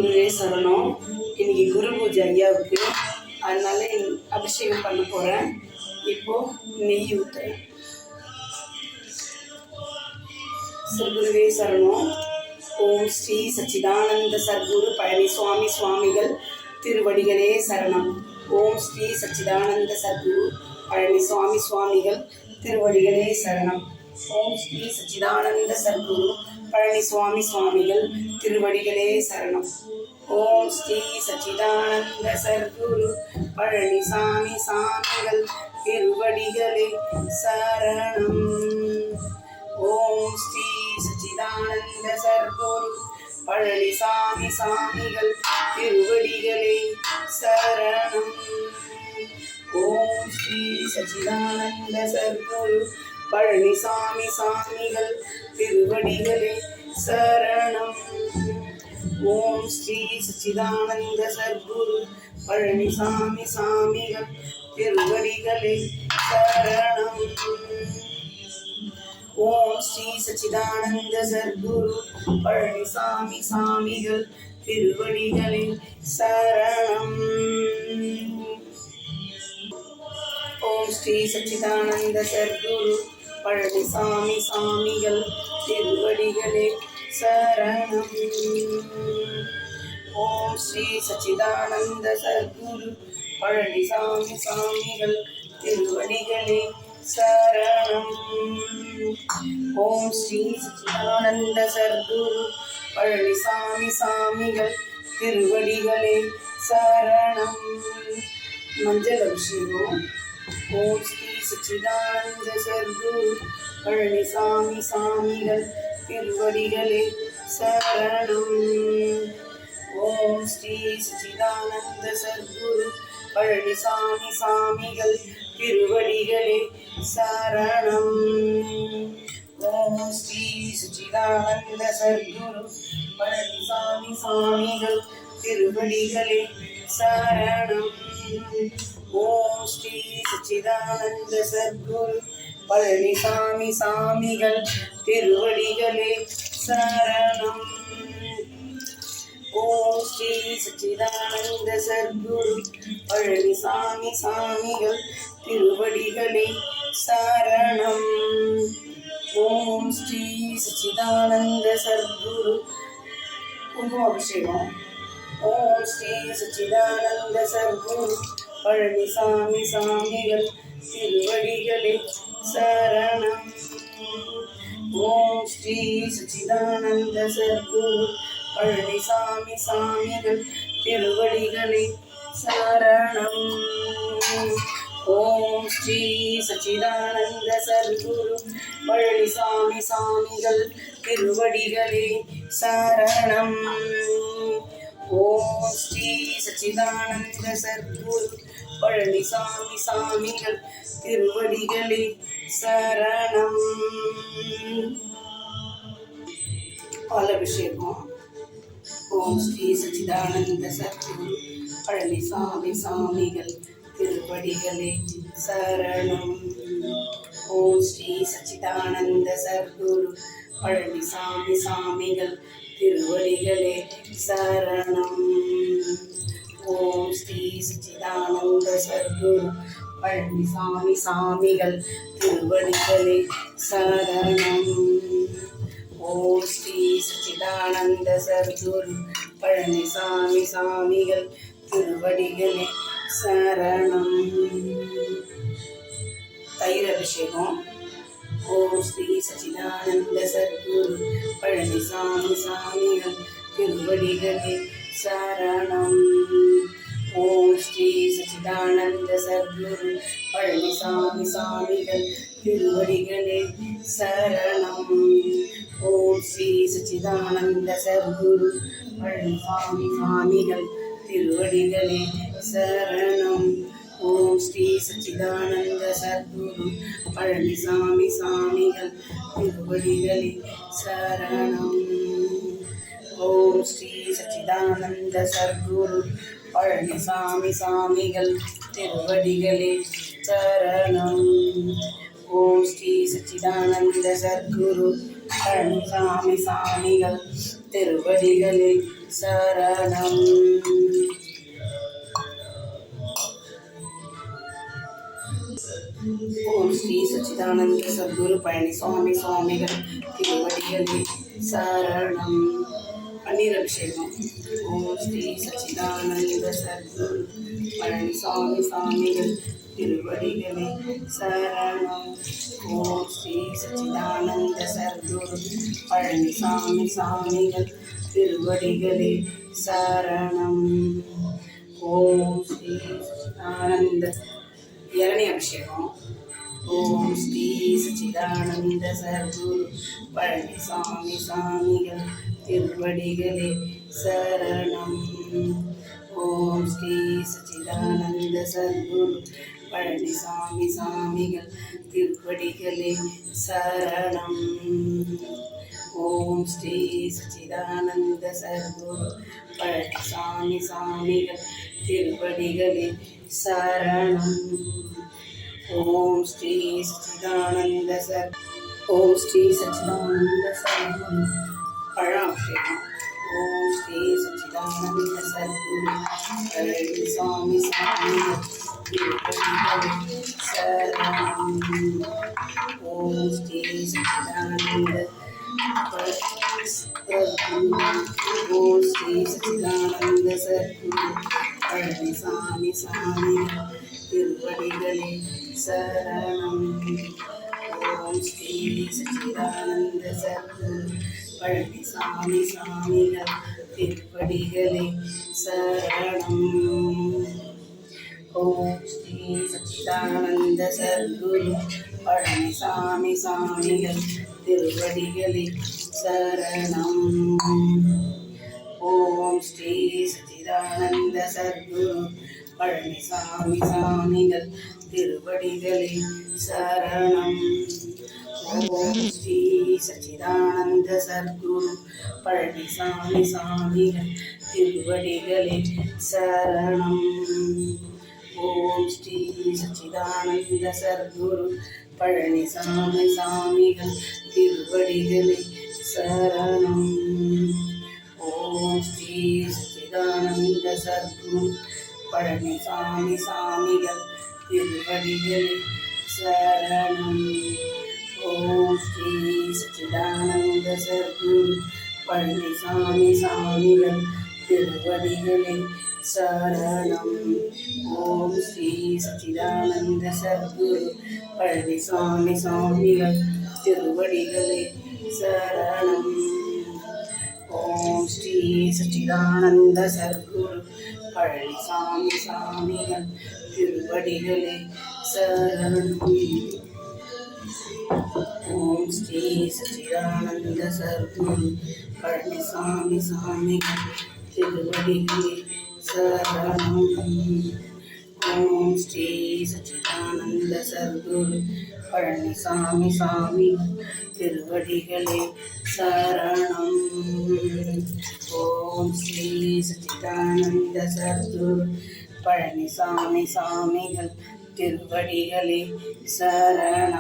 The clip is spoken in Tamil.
குருவே சரணம். இன்னைக்கு குரு பூஜை ஐயாவுக்கு, அதனால அபிஷேகம் பண்ண போகிறேன். இப்போது நெய் ஊற்றுறேன். சர்க்குருவே சரணம். ஓம் ஸ்ரீ சச்சிதானந்த சர்க்குரு பழனி சுவாமி சுவாமிகள் திருவடிகளே சரணம். ஓம் ஸ்ரீ சச்சிதானந்த சர்க்குரு பழனி சுவாமி சுவாமிகள் திருவடிகளே சரணம். ஓம் ஸ்ரீ சச்சிதானந்த சர்க்குரு பழனி சுவாமி சுவாமிகள் திருவடிகளே சரணம். ஓம் ஸ்ரீ சச்சிதானந்த சர்க்குரு பழனி சாமி சாமிகள் திருவடிகளே சரணம். ஓம் ஸ்ரீ சச்சிதானந்த சர்க்குரு பழனி சாமி சாமிகள் திருவடிகளே சரணம். ஓம் ஸ்ரீ சச்சிதானந்த சர்க்குரு பழனி சாமி சாமிகள் திருவடிகளே சரணம். ஓம் ஸ்ரீ சச்சிதானந்த சர்க்குரு பழனி சாமி சாமிகள் திருவடிகளே சரணம். ஓம் ஸ்ரீ சச்சிதானந்த சர்க்குரு பழனி சாமி சாமிகள் திருவடிகளே சரணம். ஓம் ஸ்ரீ சச்சிதானந்த சர்க்குரு பழனி சாமி சாமிகள் திருவடிகளே சரணம். ஓம் ஸ்ரீ சச்சிதானந்த சர்க்குரு பழனி சாமி சாமிகள் திருவடிகளே சரணம். ஓம் ஸ்ரீ சச்சிதானந்த சர்க்குரு பழனி சாமி சாமிகள் திருவடிகளே சரணம். மஞ்சள் அபிஷேகம். ஓம் ஸ்ரீ சச்சிதானந்த சர்க்குரு பழனி சாமி சாமிகள் திருவடிகளே சரணம். ஓம் ஸ்ரீ சச்சிதானந்த சர்க்குரு பழனி சாமி சாமிகள் திருவடிகளே சரணம். ஓம் ஸ்ரீ சச்சிதானந்த சர்க்குரு பழனி சாமி சாமிகள் திருவடிகளே சரணம். ஓம் ஸ்ரீ சச்சிதானந்த சர்க்குரு பழனி சாமி சாமிகள் திருவடிகளே சரணம். ஓம் ஸ்ரீ சச்சிதானந்த சர்க்குரு பழனி சாமி சாமிகள் திருவடிகளே சரணம். ஓம் ஸ்ரீ சச்சிதானந்த சர்க்குரு குங்குமாபிஷேகம். ஓம் ஸ்ரீ சச்சிதானந்த சர்க்குரு பழனி சாமி சாமிகள் திருவடிகளே சரணம். ஓம் ஸ்ரீ சச்சிதானந்த சர்க்குரு பழனி சாமி சாமிகள் திருவடிகளே சரணம். ஓம் ஸ்ரீ சச்சிதானந்த சர்க்குரு பழனி சாமி சாமிகள் திருவடிகளே சரணம். ஓம் ஸ்ரீ சச்சிதானந்த சர்க்குரு பழனி சாமி சாமிகள் திருவடிகளே சரணம். பாலபிஷேகம். ஓம் ஸ்ரீ சச்சிதானந்த சர்க்குரு பழனி சாமி சாமிகள் திருவடிகளே சரணம். ஓம் ஸ்ரீ சச்சிதானந்த சர்க்குரு பழனி சாமி சாமிகள் திருவடிகளே சரணம். ஓம் ஸ்ரீ சச்சிதானந்த சர்க்குரு பழனி சாமி சாமிகள் திருவடிகளே சரணம். ஓம் ஸ்ரீ சச்சிதானந்த சர்க்குரு பழனி சாமி சாமிகள் திருவடிகளே சரணம். தயிர் அபிஷேகம். ஓம் ஸ்ரீ சச்சிதானந்த சர்க்குரு பழனி சாமி சாமிகள் திருவடிகளே சரணம். ஓம் ஸ்ரீ சச்சிதானந்த சர்க்குரு பழனி சாமி சாமிகள் திருவடிகளே சரணம். ஓம் ஸ்ரீ சச்சிதானந்த சர்க்குரு பழனி சாமி சாமிகள் திருவடிகளே சரணம். ஓம் ஸ்ரீ சச்சிதானந்த சர்க்குரு பழனி சாமி சாமிகள் திருவடிகளே சரணம். ஓம் ஸ்ரீ சச்சிதானந்த சர்க்குரு பழனி சாமி சாமிகள் திருவடிகளே சரணம். ஓம் ஸ்ரீ சச்சிதானந்த சர்க்குரு பழனி சாமி சாமிகள் திருவடிகளே சரணம். ஓம் ஸ்ரீ சச்சிதானந்த சத்குரு பழனிசாமி சுவாமிகள் திருவடிகளே சரணம். பன்னீர் அபிஷேகம். ஓம் ஸ்ரீ சச்சிதானந்த சத்குரு பழனிசாமி சுவாமிகள் திருவடிகளே சரணம். ஓம் ஸ்ரீ சச்சிதானந்த சத்குரு பழனிசாமி சுவாமிகள் திருவடிகளே சரணம். ஓம் ஸ்ரீ சச்சிதானந்த இரணி அபிஷேகம். ஓம் ஸ்ரீ சச்சிதானந்த சத்குரு பழனிசாமி சுவாமிகள் திருவடிகளே சரணம். ஓம் ஸ்ரீ சச்சிதானந்த சத்குரு பழனிசாமி சுவாமிகள் திருவடிகளே சரணம். ஓம் ஸ்ரீ சச்சிதானந்த சத்குரு பழனிசாமி சுவாமிகள் திருவடிகளே சரணம். ஓம் ஸ்ரீ சச்சிதானந்த ஓம் ஸ்ரீ சச்சிதானந்த சத்குரு பழாபிஷேகம். ஓம் ஸ்ரீ சச்சிதானந்த சத்குரு பழனிசாமி சுவாமிகள் திருவடிகளே சரணம். ஓம் ஸ்ரீ சச்சிதானந்த ஓம் ஸ்ரீ சச்சிதானந்த சத்குரு பழனிசாமி சுவாமிகள் திருவடிகளே சரணம். ஓம் ஸ்ரீ சச்சிதானந்த சத்குரு பழனிசாமி சுவாமிகள் திருவடிகளே சரணம். ஓம் ஸ்ரீ சச்சிதானந்த சத்குரு பழனிசாமி சுவாமிகள் திருவடிகளே சரணம். ஓம் ஸ்ரீ சச்சிதானந்த சத்குரு பழனிசாமி சுவாமிகள் திருவடிகளே சரணம். ஓம் ஸ்ரீ சச்சிதானந்த சத்குரு பழனிசாமி சுவாமிகள் திருவடிகளே சரணம். ஓம் ஸ்ரீ சச்சிதானந்த சத்குரு பழனிசாமி சுவாமிகள் திருவடிகளே சரணம். ஓம் ஸ்ரீ சச்சிதானந்த சத்குரு பழனிசாமி சுவாமிகள் திருவடிகளே சரணம். ஓம் ஸ்ரீ சச்சிதானந்த சத்குரு பழனிசாமி சுவாமிகள் திருவடிகளே சரணம். ஓம் ஸ்ரீ சச்சிதானந்த சத்குரு பழனிசாமி சுவாமிகள் திருவடிகளே சரணம். ஓம் ஸ்ரீ சச்சிதானந்த சத்குரு பழனிசாமி சுவாமிகள் திருவடிகளே சரணம். ஓம் ஸ்ரீ சச்சிதானந்த சத்குரு பழனிசாமி சுவாமிகள் திருவடிகளே சரணம். ஓம் ஸ்ரீ சச்சிதானந்த சத்குரு பழனிசாமி சுவாமிகள் திருவடிகளே சரணம். ஓம் ஸ்ரீ சச்சிதானந்த சத்குரு பழனிசாமி சுவாமிகள் திருவடிகளே சரணம்.